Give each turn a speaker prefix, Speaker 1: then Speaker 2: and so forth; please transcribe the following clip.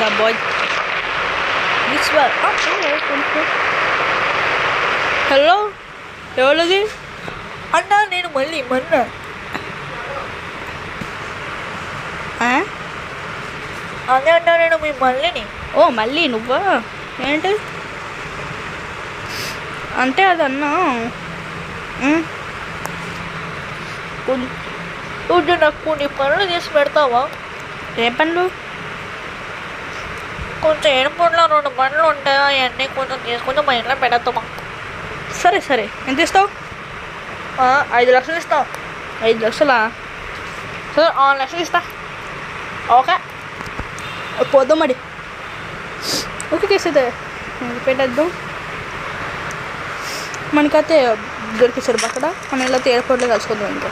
Speaker 1: The boy this or hello ఎవరిది
Speaker 2: అన్నా నేను మళ్ళీ మొన్న అదే అన్నా నేను మీ మళ్ళీని.
Speaker 1: ఓ మళ్ళీ నువ్వా ఏంటి అంటే అదన్నా
Speaker 2: కొంచెం నాకు కొన్ని పనులు చేసి పెడతావా?
Speaker 1: ఏ పనులు?
Speaker 2: కొంచెం ఎయిర్పోర్ట్లో 2 పనులు ఉంటాయా, అవన్నీ కొంచెం చేసుకుంటే మా ఇంట్లో పెడతామా?
Speaker 1: సరే సరే ఎంత ఇస్తావు?
Speaker 2: 5 లక్షలు ఇస్తా.
Speaker 1: 5 లక్షలా?
Speaker 2: సరే 6 లక్షలు ఇస్తా. ఓకే
Speaker 1: పోదాం మరి. ఓకే చేసేదే పెట్టేద్దాం. మనకైతే దొరికేసారు అక్కడ, మనం ఇలా ఎయిర్పోర్ట్లో కలుసుకుందాం ఇంకా.